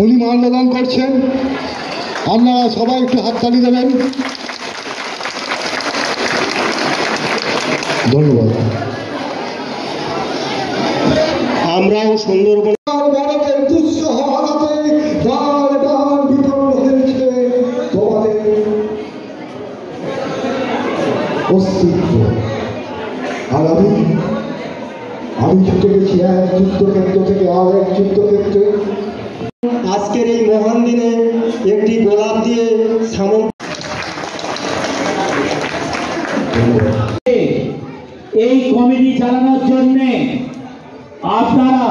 উনি মাল্যদান করছেন। আপনারা সবাই একটু হাততালি দেবেন। ধন্যবাদ। আমরাও সুন্দরবন ভারতের দুঃসহ হাতে ডাল ডাল বিপন্ন হয়েছে তোমাদের অস্তিত্ব। আর আমি ছুটে গেছি এক যুদ্ধক্ষেত্র থেকে আর এক যুদ্ধক্ষেত্রে। আজকের এই মহান দিনে একটি গোলাপ দিয়ে এই কমিটি চালানোর জন্য আপনারা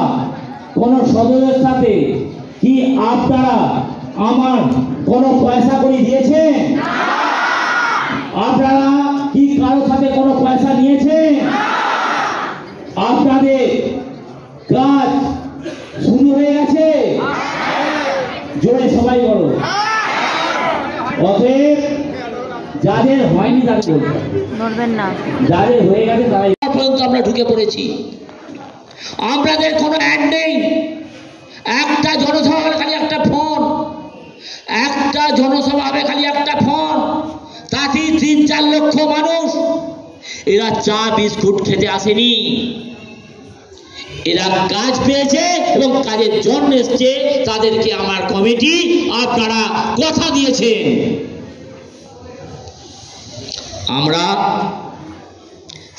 কোন সদস্যের সাথে কি আপনারা আমার কোন পয়সা করে দিয়েছেন? আপনারা কি কারোর সাথে কোনো পয়সা নিয়েছেন? আপনাদের কাজ শুরু হয়ে গেছে, জোরে সবাই বলো। অতএব যাদের হয়নি তাদের বলবেন না, যাদের হয়ে গেছে তারাই পর্যন্ত আমরা ঢুকে পড়েছি। আমাদের কোনো অ্যাড নেই। একটা জনসভা হবে খালি একটা ফোন, একটা জনসভা হবে খালি একটা ফোন, তাতেই 3-4 লক্ষ মানুষ। এরা চা বিস্কুট খেতে আসেনি, এরা কাজ পেয়েছে এবং কাজের জন্য এসছে। তাদেরকে আমার কমিটি আপনারা কথা দিয়েছেন। আমরা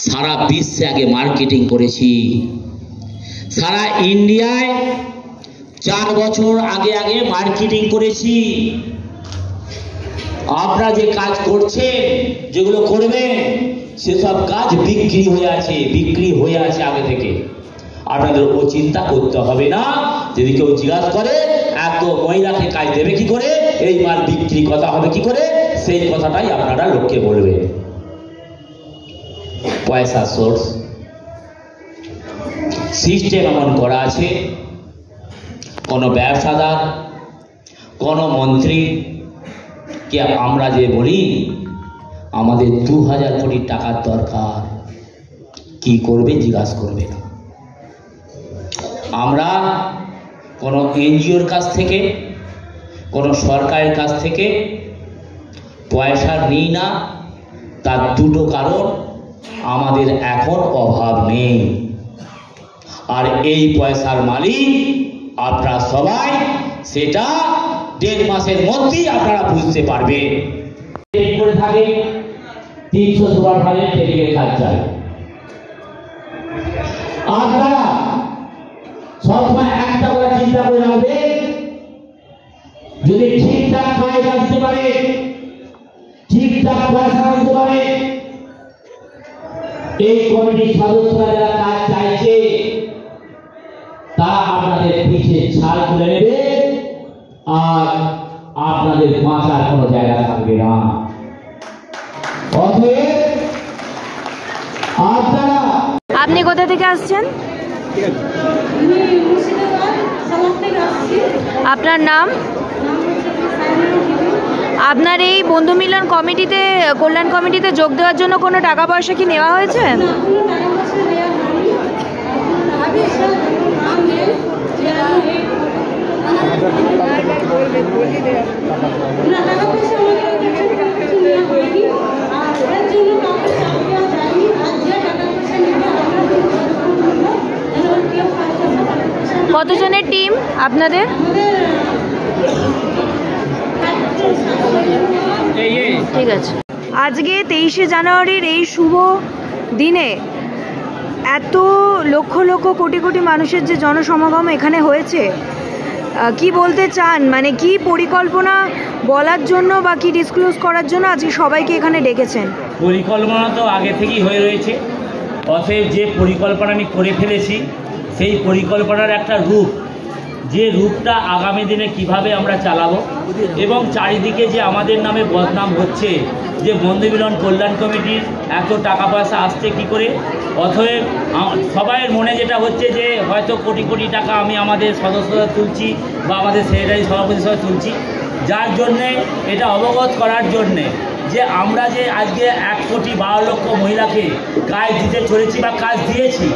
সারা বিশ্বে আগে মার্কেটিং করেছি, সারা ইন্ডিয়ায় 4 বছর আগে আগে মার্কেটিং করেছি। আপনারা যে কাজ করছেন, যেগুলো করবেন, সেসব কাজ বিক্রি হয়ে আছে আগে থেকে। আপনাদের ও চিন্তা করতে হবে না। যদি কেউ জিজ্ঞাসা করে এত মহিলাকে কাজ দেবে কি করে, এই মাল বিক্রি কথা হবে কি করে, সেই কথাটাই আপনারা লোককে বলবেন। পয়সা সোর্স সিস্টেম এমন করা আছে, কোন ব্যবসাদার, কোন মন্ত্রী কে আমরা যে বলি আমাদের 2000 কোটি টাকার দরকার, কি করবে জিজ্ঞাসা করবে না। আমরা কোনো এনজিওর কাছ থেকে, কোনো সরকারের কাছ থেকে পয়সা নিই না। তার দুটো কারণ, আমাদের এখন অভাব নেই, আর এই পয়সার মালিক আপনারা সবাই। সেটা 1.5 মাসের মধ্যেই আপনারা বুঝতে পারবেন। করে থাকে 300 সুপার ফাইলের টেলিকের কাজ চাই। আপনারা সবসময় একটা করে চিন্তা করে রাখবেন, যদি ঠিকঠাক কাজ আসতে পারে, ঠিকঠাক পয়সা দিতে পারে, এই কমিটির সদস্যরা যারা কাজ চাইছে তারা আপনাদের পিঠে ছাল তুলে নেবে, আর আপনাদের বাঁচার কোনো জায়গা থাকবে না। আপনারা, আপনি কোথা থেকে আসছেন? আপনার নাম? আপনার এই বন্ধু মিলন কমিটিতে, কল্যাণ কমিটিতে যোগ দেওয়ার জন্য কোনো টাকা পয়সা কি নেওয়া হয়েছে? কতজনের টিম আপনাদের? ঠিক আছে। আজকে 23শে জানুয়ারির এই শুভ দিনে এত লক্ষ লক্ষ কোটি কোটি মানুষের যে জনসমাগম এখানে হয়েছে, কি বলতে চান? মানে কি পরিকল্পনা বলার জন্য বা কি ডিসক্লোজ করার জন্য আজকে সবাইকে এখানে ডেকেছেন? পরিকল্পনা তো আগে থেকেই হয়ে রয়েছে। অতএব যে পরিকল্পনা আমি করে ফেলেছি, সেই পরিকল্পনার একটা রূপ, যে রূপটা আগামী দিনে কিভাবে আমরা চালাবো, এবং চারিদিকে যে আমাদের নামে বদনাম হচ্ছে যে বন্ধু মিলন কল্যাণ কমিটির এত টাকা পয়সা আসছে কি করে। অতএব সবাইয়ের মনে যেটা হচ্ছে যে হয়তো কোটি কোটি টাকা আমি আমাদের সদস্যরা তুলছি বা আমাদের সেক্রেটারি সভাপতি সবাই তুলছি, যার জন্যে এটা অবগত করার জন্যে যে আমরা যে আজকে 1,12,00,000 মহিলাকে কাজ দিতে চলেছি বা কাজ দিয়েছি,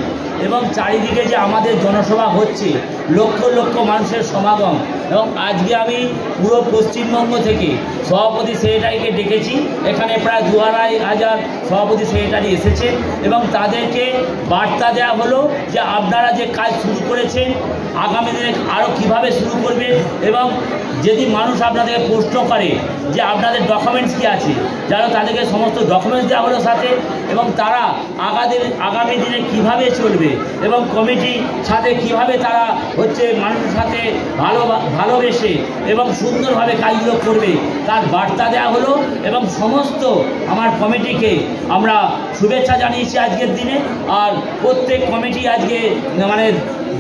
এবং চারিদিকে যে আমাদের জনসভা হচ্ছে, লক্ষ লক্ষ মানুষের সমাগম, এবং আজকে আমি পুরো পশ্চিমবঙ্গ থেকে সভাপতি সেক্রেটারিকে ডেকেছি। এখানে প্রায় 2,500 সভাপতি সেক্রেটারি এসেছে এবং তাদেরকে বার্তা দেওয়া হলো যে আপনারা যে কাজ শুরু করেছেন আগামী দিনে আরও কীভাবে শুরু করবেন, এবং যদি মানুষ আপনাদেরকে প্রশ্ন করে যে আপনাদের ডকুমেন্টস কী আছে, যারা তাদেরকে সমস্ত ডকুমেন্টস দেওয়া হলো সাথে, এবং তারা আগামী দিনে কিভাবে চলবে এবং কমিটির সাথে কিভাবে তারা হচ্ছে মানুষের সাথে ভালোবেসে এবং সুন্দরভাবে কাজগুলো করবে তার বার্তা দেওয়া হলো। এবং সমস্ত আমার কমিটিকে আমরা শুভেচ্ছা জানিয়েছি আজকের দিনে। আর প্রত্যেক কমিটি আজকে মানে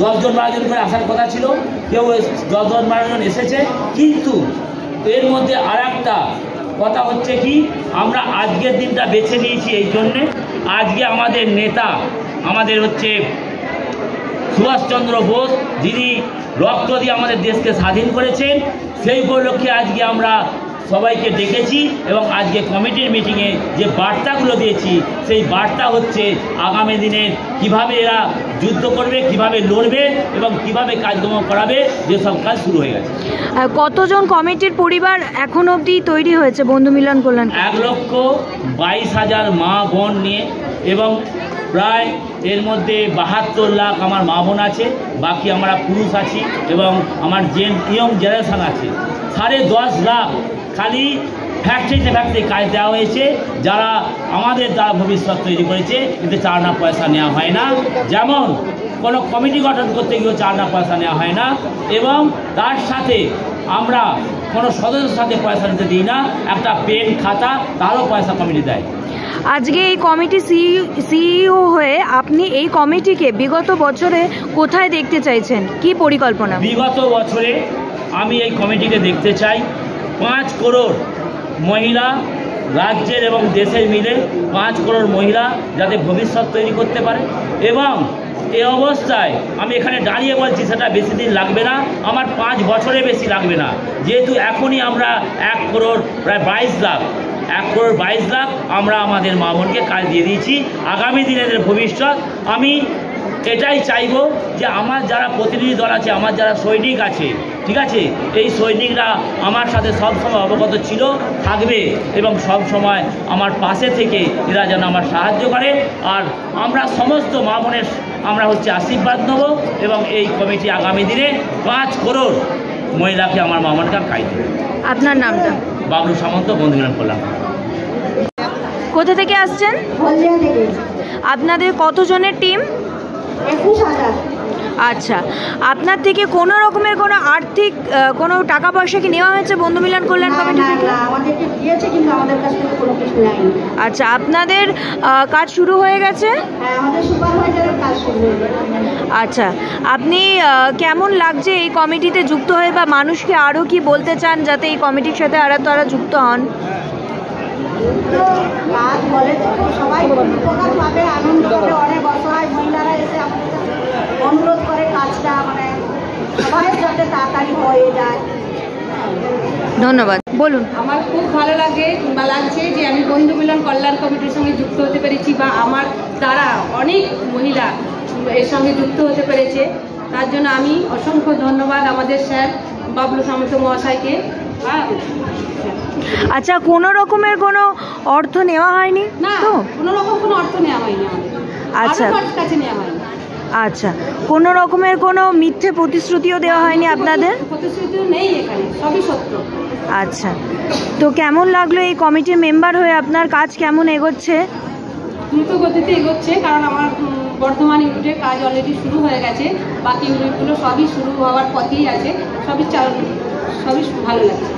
10-12 জন করে আসার কথা ছিল, কেউ 10-12 জন এসেছে, কিন্তু এর মধ্যে আর একটা কথা হচ্ছে কি, আমরা আজকের দিনটা বেছে নিয়েছি এই জন্যে, আজকে আমাদের নেতা আমাদের হচ্ছে সুভাষচন্দ্র বোস, যিনি রক্ত দিয়ে আমাদের দেশকে স্বাধীন করেছেন, সেই উপলক্ষে আজকে আমরা সবাইকে ডেকেছি এবং আজকে কমিটির মিটিংয়ে যে বার্তাগুলো দিয়েছি সেই বার্তা হচ্ছে আগামী দিনে কিভাবে এরা যুদ্ধ করবে, কিভাবে লড়বে এবং কিভাবে কাজকর্ম করাবে, যেসব কাজ শুরু হয়ে গেছে। কতজন কমিটির পরিবার এখন অবধি তৈরি হয়েছে বন্ধু মিলন কল্যাণ? 1,22,000 মা বোন নিয়ে, এবং প্রায় এর মধ্যে 72 লাখ আমার মা বোন আছে, বাকি আমরা পুরুষ আছি এবং আমার ইয়ং জেনারেশান আছে। 10.5 লাখ খালি ফ্যাক্টরি কাজ দেওয়া হয়েছে, যারা আমাদের দ্বারা ভবিষ্যৎ তৈরি করেছে, কিন্তু চাঁদা পয়সা নেওয়া হয় না। যেমন কোনো কমিটি গঠন করতে গিয়েও চাঁদা পয়সা নেওয়া হয় না, এবং তার সাথে আমরা কোনো সদস্যের সাথে পয়সা নিতে দিই না, একটা পেন খাতা তারও পয়সা কমিটি দেয়। আজকে এই কমিটি সিইও হয়ে আপনি এই কমিটিকে বিগত বছরে কোথায় দেখতে চাইছেন, কি পরিকল্পনা? বিগত বছরে আমি এই কমিটিকে দেখতে চাই 5 করোড় মহিলা রাজ্যের এবং দেশের মিলে 5 করোড় মহিলা যাতে ভবিষ্যৎ তৈরি করতে পারে। এবং এই অবস্থায় আমি এখানে দাঁড়িয়ে বলছি, সেটা বেশি দিন লাগবে না, আমার 5 বছরে বেশি লাগবে না, যেহেতু এখনই আমরা 1 করোড় প্রায় 22 লাখ 1 করোড় 22 লাখ আমরা আমাদের মা বোনকে কাজ দিয়ে দিয়েছি। আগামী দিনের ভবিষ্যৎ আমি এটাই চাইব যে আমার যারা প্রতিনিধি দল আছে, আমার যারা সৈনিক আছে, ঠিক আছে, এই সৈনিকরা আমার সাথে সবসময় অবগত ছিল, থাকবে এবং সব সময় আমার পাশে থেকে এরা যেন আমার সাহায্য করে। আর আমরা সমস্ত মা বোনের আমরা হচ্ছে আশীর্বাদ নেব, এবং এই কমিটি আগামী দিনে 5 করোড় মহিলাকে আমার মা বোনকে কাজ দেবে। আপনার নামটা? বাবলু সামন্ত, বন্ধু মিলন কল্যাণ। কোথা থেকে আসছেন? হলদিয়া থেকে। আপনাদের কতজনের টিম? 21,000। আচ্ছা, আপনার থেকে কোনো রকমের কোনো আর্থিক কোনো টাকা পয়সা কি নেওয়া হয়েছে বন্ধু মিলন কল্যাণ কমিটি থেকে? আমাদেরকে দিয়েছে, কিন্তু আমাদের কাছ থেকে কোনো কিছু নেয়নি। আচ্ছা, আপনাদের কাজ শুরু হয়ে গেছে? হ্যাঁ, আমাদের সুপারভাইজারের কাজ শুরু হয়ে গেছে। আচ্ছা, আপনি কেমন লাগছে এই কমিটিতে যুক্ত হয়ে, বা মানুষকে আরও কি বলতে চান যাতে এই কমিটির সাথে আরও তারা যুক্ত হন? কাজ বলে তো সবাই উপকার পাবে, আনন্দ পাবে। অনেক অসহায় মহিলারা এসে আমাদের কাছে অনুরোধ করে কাজটা মানে সবাই যাতে তাড়াতাড়ি হয়ে যায়। ধন্যবাদ, বলুন। আমার খুব ভালো লাগছে যে আমি বন্ধু মিলন কল্যাণ কমিটির সঙ্গে যুক্ত হতে পেরেছি, বা আমার দ্বারা অনেক মহিলা এর সঙ্গে যুক্ত হতে পেরেছে, তার জন্য আমি অসংখ্য ধন্যবাদ আমাদের স্যার বাবলু সামন্ত মহাশয়কে। আচ্ছা, কোনো রকমের কোনো অর্থ নেওয়া হয়নি না, তো? কোনো রকম কোনো অর্থ নেওয়া হয়নি আমাদের। আচ্ছা, কাছে নেওয়া হয়নি। আচ্ছা, কোনো রকমের কোনো মিথ্যে প্রতিশ্রুতিও দেওয়া হয়নি আপনাদের? প্রতিশ্রুতিও নেই এখানে, সবই সত্য। আচ্ছা, তো কেমন লাগলো এই কমিটির মেম্বার হয়ে? আপনার কাজ কেমন এগোচ্ছে? দ্রুত গতিতে এগোচ্ছে, কারণ আমার বর্ধমান ইউনিটের কাজ অলরেডি শুরু হয়ে গেছে, বাকি ইউনিটগুলো সবই শুরু হওয়ার পথেই আছে, সবই ভালো লাগছে।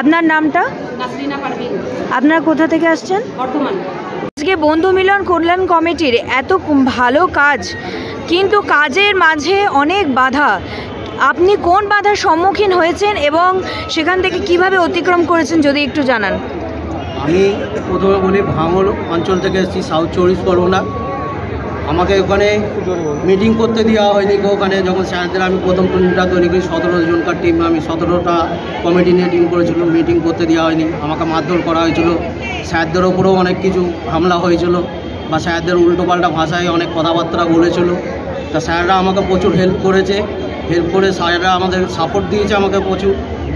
আপনার নামটা? নাসরিনা পারভিন। আপনার কোথা থেকে আসছেন? বর্ধমান। আজকে বন্ধু মিলন কল্যাণ কমিটির এত ভালো কাজ, কিন্তু কাজের মাঝে অনেক বাধা, আপনি কোন বাধার সম্মুখীন হয়েছেন এবং সেখান থেকে কিভাবে অতিক্রম করেছেন যদি একটু জানান। আমি প্রথমে বলি ভাঙড় অঞ্চল থেকে এসেছি, সাউথ 24 পরগনা। আমাকে ওখানে মিটিং করতে দেওয়া হয়নি। ওখানে যখন স্যারদের আমি প্রথম টিমটা তৈরি করি 17 জনকার টিম, আমি 17টা কমিটি নিয়ে টিম করেছিল, মিটিং করতে দেওয়া হয়নি, আমাকে মারধর করা হয়েছিল, স্যারদের ওপরেও অনেক কিছু হামলা হয়েছিল বা স্যারদের উল্টোপাল্টা ভাষায় অনেক কথাবার্তা বলেছিল। তা স্যাররা আমাকে প্রচুর হেল্প করেছে, হেল্প করে স্যাররা আমাদের সাপোর্ট দিয়েছে, আমাকে প্রচুর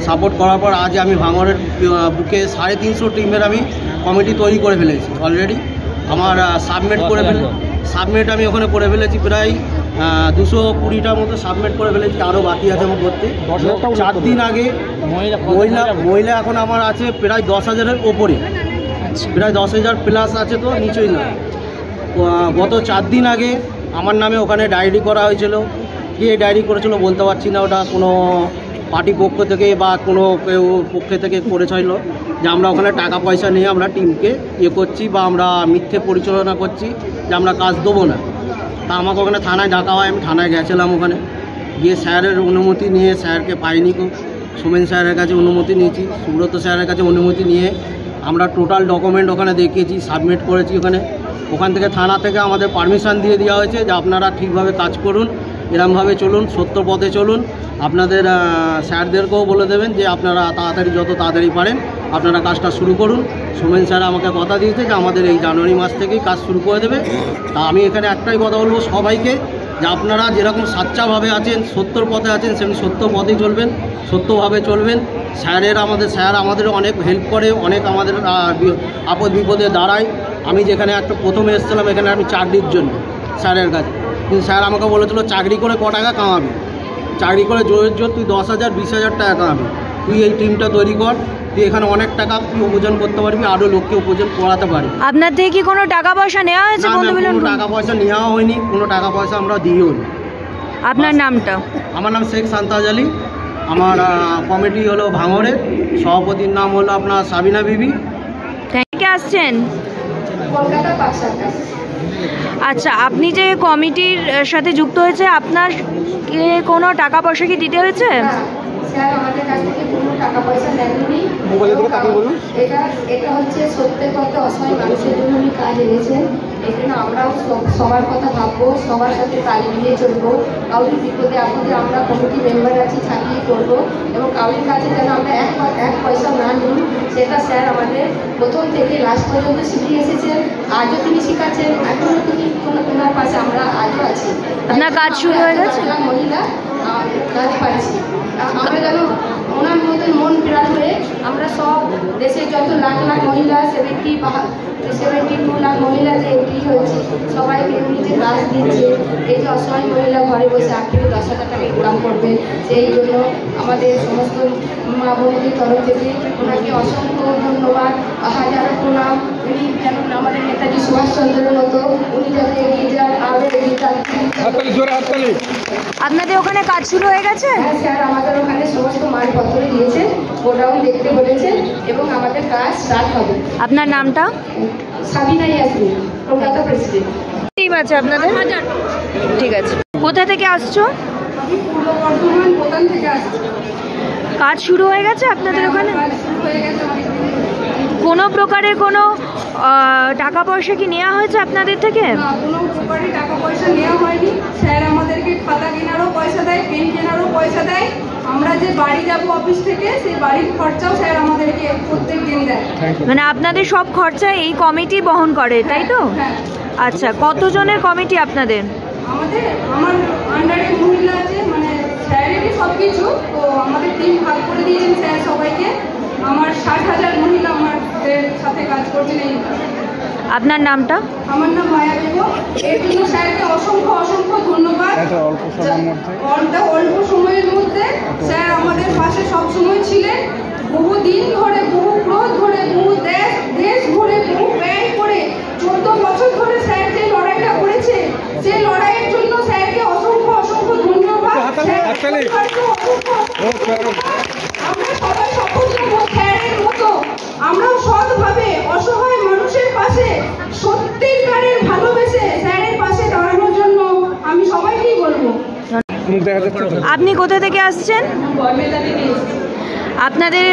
সাপোর্ট করার পর আজ আমি ভাঙড়ের বুকে 350 টিমের আমি কমিটি তৈরি করে ফেলেছি অলরেডি। আমার সাবমিট আমি ওখানে করে ফেলেছি, প্রায় 220টার মতো সাবমিট করে ফেলেছি, আরও বাকি আছে আমার করতে। 4 দিন আগে মহিলা এখন আমার আছে প্রায় 10,000-এর ওপরে, প্রায় 10,000 প্লাস আছে, তো নিচেই না। গত 4 দিন আগে আমার নামে ওখানে ডায়েরি করা হয়েছিল। কে ডায়েরি করেছিল বলতে পারছি না, ওটা কোনো পার্টি পক্ষ থেকে বা কোনো কেউ পক্ষ থেকে করেছিল যে আমরা ওখানে টাকা পয়সা নিয়ে আমরা টিমকে করছি বা আমরা মিথ্যে পরিচালনা করছি যে আমরা কাজ দেবো না। তা আমাকে ওখানে থানায় ডাকা হয়, আমি থানায় গেছিলাম, ওখানে গিয়ে স্যারের অনুমতি নিয়ে, স্যারকে পাইনি, সোমেন স্যারের কাছে অনুমতি নিয়েছি, সুব্রত স্যারের কাছে অনুমতি নিয়ে আমরা টোটাল ডকুমেন্ট ওখানে দেখিয়েছি, সাবমিট করেছি। ওখান থেকে থানা থেকে আমাদের পারমিশন দিয়ে দেওয়া হয়েছে যে আপনারা ঠিকভাবে কাজ করুন, এরমভাবে চলুন, সত্য পথে চলুন। আপনাদের স্যারদেরকেও বলে দেবেন যে আপনারা তাড়াতাড়ি, যত তাড়াতাড়ি পারেন আপনারা কাজটা শুরু করুন। সোমেন স্যার আমাকে কথা দিয়েছে যে আমাদের এই জানুয়ারি মাস থেকেই কাজ শুরু করে দেবে। তা আমি এখানে একটাই কথা বলবো সবাইকে, যে আপনারা যেরকম সাচ্চাভাবে আছেন, সত্যর পথে আছেন, সেমনি সত্য পথেই চলবেন, সত্যভাবে চলবেন। স্যার আমাদের অনেক হেল্প করে, অনেক আমাদের আপদ বিপদে দাঁড়ায়। আমি যেখানে একটা প্রথমে এসেছিলাম এখানে আমি চাকরির জন্য স্যারের কাছে, কিন্তু স্যার আমাকে বলেছিল চাকরি করে ক টাকা কামাবি, চাকরি করে জোরের জোর তুই 10,000 20,000 টাকা কামাবি, তুই এই টিমটা তৈরি কর, তুই এখানে অনেক টাকা তুই উপার্জন করতে পারবি, আরও লোককে উপার্জন করাতে পারবি। আপনার থেকে কি কোনো টাকা পয়সা নেওয়া হয়েছে? কোনো টাকা পয়সা নেওয়া হয়নি, কোনো টাকা পয়সা আমরা দিইও নি। আপনার নামটা? আমার নাম শেখ সান্তাজ আলী। আমার কমিটি হলো ভাঙড়ের, সভাপতির নাম হলো আপনার সাবিনা বিবি। থেকে আসছেন? কলকাতা পাকসাটা। আচ্ছা, আপনি যে কমিটির সাথে যুক্ত হয়েছে, আপনার কোনো টাকা পয়সা কি দিতে হয়েছে? স্যার আমাদের কাছ থেকে কোনো টাকা পয়সা নেননি। এটা হচ্ছে সত্যের কথা, অসহায় মানুষের জন্য উনি কাজ এনেছেন। এই জন্য আমরাও সবার কথা ভাববো, সবার সাথে তাল মিলিয়ে চলবো। কাউরির বিপদে আপদে আমরা কমিটি মেম্বার আছি, ছাপিয়ে করবো, এবং কাউরির কাছে যেন আমরা এক পয়সা না নিই, সেটা স্যার আমাদের প্রথম থেকে লাস্ট পর্যন্ত শিখিয়ে এসেছেন। আজও তিনি শিখাচ্ছেন, এখনও তিনি ওনার পাশে আমরা আজও আছি। আপনার কাজ শুরু হয়ে গেছে? মহিলা কাজ পাচ্ছি আমরা, যেন ওনার মতন মন বিরাট হয়ে আমরা সব দেশের যত লাখ লাখ মহিলা 72 লাখ মহিলা যে এন্ট্রি হয়েছে, সবাইকে উনি যে কাজ দিচ্ছে, এই যে অসহায় মহিলা ঘরে বসে 8 থেকে 10,000 টাকা ইনকাম করবে, সেই জন্য আমাদের সমস্ত মা বোনদের তরফ থেকে ওনাকে অসংখ্য ধন্যবাদ, হাজারো প্রণাম। উনি যেন আমাদের নেতাজি সুভাষচন্দ্রের মতো উনি যাতে এগিয়ে যান, আরও এগিয়ে যান। আপনাদের ওখানে কাজ শুরু হয়ে গেছে? হ্যাঁ স্যার, আমাদের ওখানে সমস্ত মালপত্র দিয়েছে, গোডাউন দেখতে বলেছেন, এবং আমাদের কাজ স্টার্ট হবে। আপনার নামটা? সাবিনা ইয়াসমিন, কলকাতা প্রেসিডেন্ট। টিম আছে আপনাদের? ঠিক আছে। কোথা থেকে আসছো? আমি পূর্ব বর্ধমান প্রধান থেকে আসছি। কাজ শুরু হয়ে গেছে আপনাদের ওখানে? কাজ শুরু হয়ে গেছে। কোনো প্রকারের কোনো টাকা পয়সা কি নেওয়া হয়েছে আপনাদের থেকে? না, কোনো প্রকারের টাকা পয়সা নেওয়া হয়নি। স্যার আমাদেরকে খাতা কেনারও পয়সা দেয়, পেন কেনারও পয়সা দেয়। আমরা যে বাড়ি যাব অফিস থেকে, সেই বাড়ির খরচাও স্যার আমাদেরকে প্রত্যেক দিন দেয়। মানে আপনাদের সব খরচা এই কমিটি বহন করে, তাই তো? হ্যাঁ। আচ্ছা, কতজনের কমিটি আপনাদের? আমার আন্ডারে মহিলা আছে, মানে স্যারেরই সব কিছু, তো আমাদের টিম ভাগ করে দিয়েছেন স্যার সবাইকে। আমার 60,000 মহিলা আমাদের সাথে কাজ করছেন এই। আপনার নামটা? আমার নাম মায়া বেগম। এর জন্য স্যারকে অসংখ্য অসংখ্য ধন্যবাদ। অল্প সময়ের মধ্যে স্যার আমাদের পাশে সবসময় ছিলেন। বহু দিন ধরে, বহু ক্রোধ ধরে, বহু দেশ ঘুরে, বহু ব্যয় করে 14 বছর ধরে স্যার যে লড়াইটা করেছে, সেই লড়াইয়ের জন্য স্যারকে অসংখ্য অসংখ্য ধন্যবাদ। আমরা সবাই শপথ নেব স্যারের মতো আমরাও সৎভাবে অসহায় মানুষের পাশে সত্যিকারের ভালোবেসে স্যারের পাশে দাঁড়ানোর জন্য আমি সবাইকেই বলবো। আপনি কোথা থেকে আসছেন? আপনাদের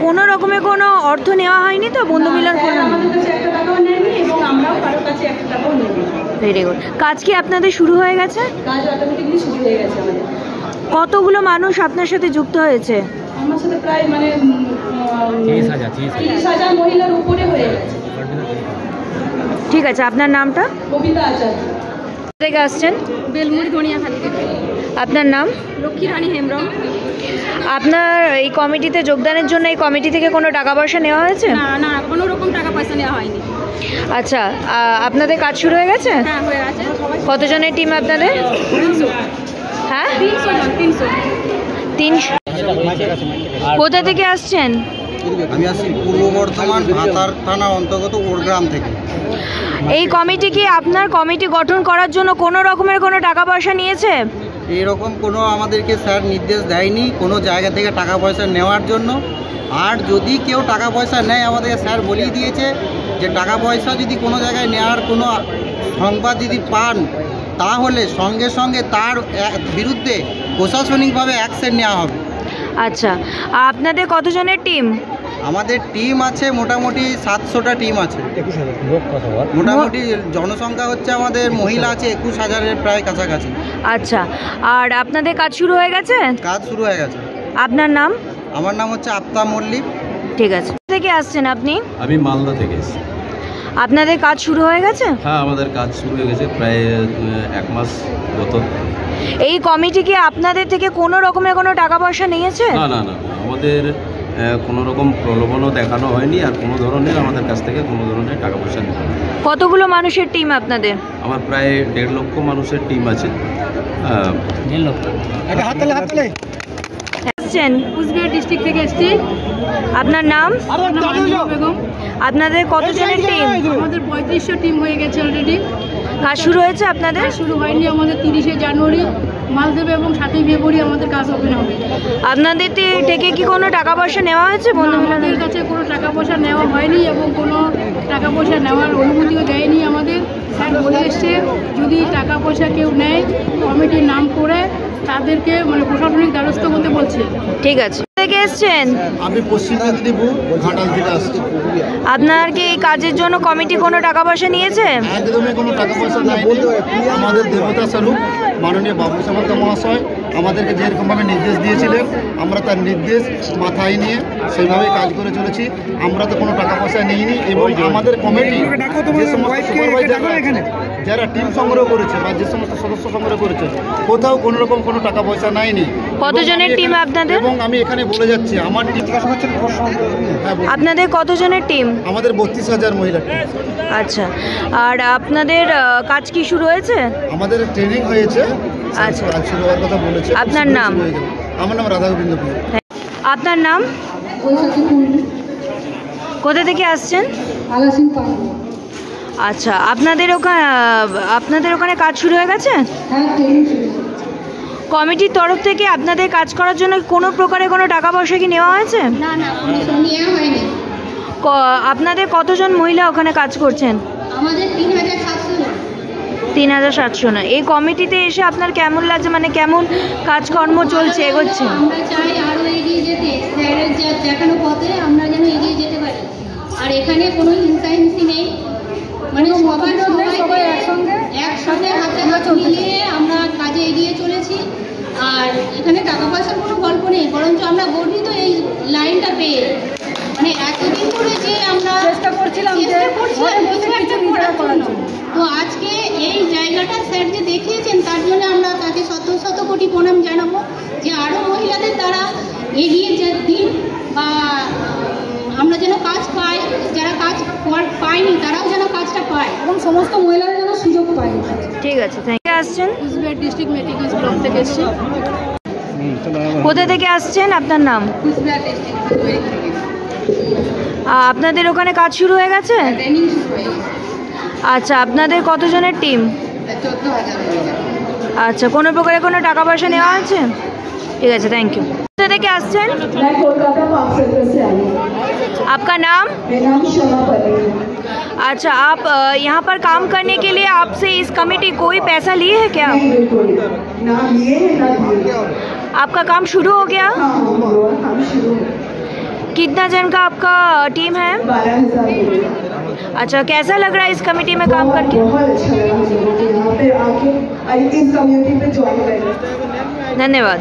কোনো রকমের কোনো অর্থ নেওয়া হয়নি তো? বন্ধু মিলন আমাদের কাছে 1 টাকাও নেননি, এবং আমরাও কারোর কাছে 1 টাকাও নেইনি। Very good. কাজ কি আপনাদের শুরু হয়ে গেছে? কাজ অটোমেটিকলি শুরু হয়ে গেছে আমাদের। কতগুলো মানুষ আপনার সাথে যুক্ত হয়েছে? আমার সাথে প্রায় মানে 30,000 মহিলার উপরে হয়ে গেছে। ঠিক আছে, আপনার নামটা? কবিতা আচার্য। থেকে আসছেন? বেলমুড়ি ধনিয়াখালি থেকে। আপনার নাম? লক্ষ্মী রানী হেমব্রম। আপনার এই কমিটিতে যোগদানের জন্য এই কমিটি থেকে কোনো টাকা পয়সা নেওয়া হয়েছে? না না, কোনো রকম টাকা পয়সা নেওয়া হয়নি। আচ্ছা, আপনাদের কাজ শুরু হয়ে গেছে? হ্যাঁ, হয়ে গেছে। কতজনের টিম আপনাদের? 300। হ্যাঁ, 300 জন। 300। কোথা থেকে আসছেন? আমি আসছি পূর্ব বর্ধমান ভাতার থানা অন্তর্গত ওরগ্রাম থেকে। এই কমিটি কি আপনার কমিটি গঠন করার জন্য কোনো রকমের কোনো টাকা পয়সা নিয়েছে? এরকম কোনো আমাদেরকে স্যার নির্দেশ দেয়নি কোনো জায়গা থেকে টাকা পয়সা নেওয়ার জন্য। আর যদি কেউ টাকা পয়সা নেয় আমাদেরকে স্যার বলিয়ে দিয়েছে যে টাকা পয়সা যদি কোনো জায়গায় নেওয়ার কোনো সংবাদ যদি পান তাহলে সঙ্গে সঙ্গে তার বিরুদ্ধে প্রশাসনিকভাবে অ্যাকশন নেওয়া হবে। আচ্ছা, আপনাদের কতজনের টিম? আমাদের টিম আছে মোটামুটি 700টা টিম আছে। মোটামুটি জনসংখ্যা হচ্ছে আমাদের মহিলা আছে 21,000-এর প্রায় কাছাকাছি। আচ্ছা, আর আপনাদের কাজ শুরু হয়ে গেছে? কাজ শুরু হয়ে গেছে। আপনার নাম? আমার নাম হচ্ছে আফতাব মল্লিক। ঠিক আছে। কোথা থেকে আসছেন আপনি? আমি মালদা থেকে এসেছি। আপনাদের কাজ শুরু হয়ে গেছে? হ্যাঁ, আমাদের কাজ শুরু হয়ে গেছে প্রায় 1 মাস গত। এই কমিটি কি আপনাদের থেকে কোনো রকমের কোনো টাকা পয়সা নিয়েছে? না না না, আমাদের কোনো রকম প্রলোভনও দেখানো হয়নি আর কোনো ধরনের আমাদের কাছ থেকে কোনো ধরনের টাকা পয়সা নেই। কতগুলো মানুষের টিম আপনাদের? আমার প্রায় 1.5 লক্ষ মানুষের টিম আছে। 1.5 লক্ষ। আসছেন? কুচবিহার ডিস্ট্রিক্ট থেকে এসেছি। আপনার নাম? বেগম। আপনাদের কতজনের টিম? আমাদের 3500 টিম হয়ে গেছে অলরেডি। কাজ শুরু হয়েছে আপনাদের? শুরু হয়নি, আমাদের 30শে জানুয়ারি মালদেবে এবং 7ই ফেব্রুয়ারি আমাদের কাজ ওপেন হবে। আপনাদের থেকে কি কোনো টাকা পয়সা নেওয়া হয়েছে? আমাদের কাছে কোনো টাকা পয়সা নেওয়া হয়নি এবং কোনো টাকা পয়সা নেওয়ার অনুমতিও দেয়নি আমাদের। স্যার বলে এসছে যদি টাকা পয়সা কেউ নেয় কমিটির নাম করে তাদেরকে মানে প্রশাসনিক দ্বারস্থ করতে বলছে। ঠিক আছে। থেকে এসছেন? আমি পশ্চিম মেদিনীপুর ঘাটাল থেকে আসছি। আপনার কি এই কাজের জন্য কমিটি কোনো টাকা পয়সা নিয়েছে? একদমই কোনো টাকা পয়সা নেয়নি। আমাদের দেবতা স্বরূপ মাননীয় বাবু সামন্ত মহাশয় আমাদেরকে যেরকমভাবে নির্দেশ দিয়েছিলেন আমরা তার নির্দেশ মাথায় নিয়ে সেইভাবে কাজ করে চলেছি। আমরা তো কোনো টাকা পয়সা নিইনি এবং আমাদের কমিটি যে সমস্ত সুপারভাইজাররা যারা টিম সংগ্রহ করেছে বা যে সমস্ত সদস্য সংগ্রহ করেছে কোথাও কোনো রকম কোনো টাকা পয়সা নেয়নি। কতজনের টিম আপনাদের? এবং আমি এখানে বলে যাচ্ছি আমার টিম আপনাদের কতজনের টিম? আমাদের 32,000 মহিলা টিম। আচ্ছা, আর আপনাদের কাজ কি শুরু হয়েছে? আমাদের ট্রেনিং হয়েছে। আচ্ছা, কাজ শুরু হওয়ার কথা বলেছে। আপনার নাম? আমার নাম রাধা গোবিন্দ পুর। আপনার নাম? কোথা থেকে আসছেন? আচ্ছা, আপনাদের ওখানে কাজ শুরু হয়ে গেছে? কমিটির তরফ থেকে আপনাদের কাজ করার জন্য কোনো প্রকারে কোনো টাকা পয়সা কি নেওয়া হয়েছে? না না, নেওয়া হয়নি। আপনাদের কতজন মহিলা ওখানে কাজ করছেন? আমাদের 3,700 জন। 3,700 না। এই কমিটিতে এসে আপনার কেমন লাগছে, মানে কেমন কাজকর্ম চলছে, এগোচ্ছে? আমরা চাই আরও এগিয়ে যেতে, স্যারের দেখানো পথে আমরা যেন এগিয়ে যেতে পারি। আর এখানে কোনো হিংসাহিংসি নেই, মানে সবাই একসঙ্গে হাতে হাত মিলিয়ে আমরা কাজে এগিয়ে চলেছি। আর এখানে টাকা পয়সার কোনো গল্প নেই, বরঞ্চ আমরা গর্বিত এই লাইনটা পেয়ে। মানে এতদিন ধরে যে আমরা চেষ্টা করছিলাম কিছু একটা করার জন্য, তো আজকে এই জায়গাটা স্যার যে দেখিয়েছেন তার জন্য আমরা তাকে শত শত কোটি প্রণাম জানাবো যে আরও মহিলাদের দ্বারা এগিয়ে যে দিন বা আমরা যেন কাজ পাই, যারা কাজ পায়নি তারাও যেন কাজটা পায় এবং সমস্ত মহিলারা যেন সুযোগ পায়। ঠিক আছে, থ্যাংক ইউ। আসছেন? কুচবিহার ডিস্ট্রিক্ট মেডিকেল ব্লক থেকে এসেছি। কোথা থেকে আসছেন? আপনার নাম? কুচবিহার ডিস্ট্রিক্ট থেকে। আপনাদের ওখানে কাজ শুরু হয়ে গেছে? ট্রেনিং শুরু হয়ে গেছে। আচ্ছা, আপনাদের কতজনের টিম? 14,000। আচ্ছা, কোনো প্রকারে কোনো টাকা পয়সা নেওয়া আছে? ठीक है, थैंक यू। कोथा থেকে আসছেন? मैं कोलकाता पार्सल से आई हूँ। आपका नाम? मेरा नाम शोभा पटेल। अच्छा, आप यहाँ पर काम करने के लिए आपसे इस कमेटी कोई पैसा लिए है क्या? नहीं, बिल्कुल ना लिए ना दिए। आपका काम शुरू हो गया? हाँ, काम शुरू हो गया। कितना जन का आपका टीम है? 12,000। अच्छा, कैसा लग रहा है इस कमेटी में काम करके? बहुत अच्छा लगा हम लोगों को यहाँ पे आके और इस कम्युनिटी पे ज्वाइन करना। धन्यवाद।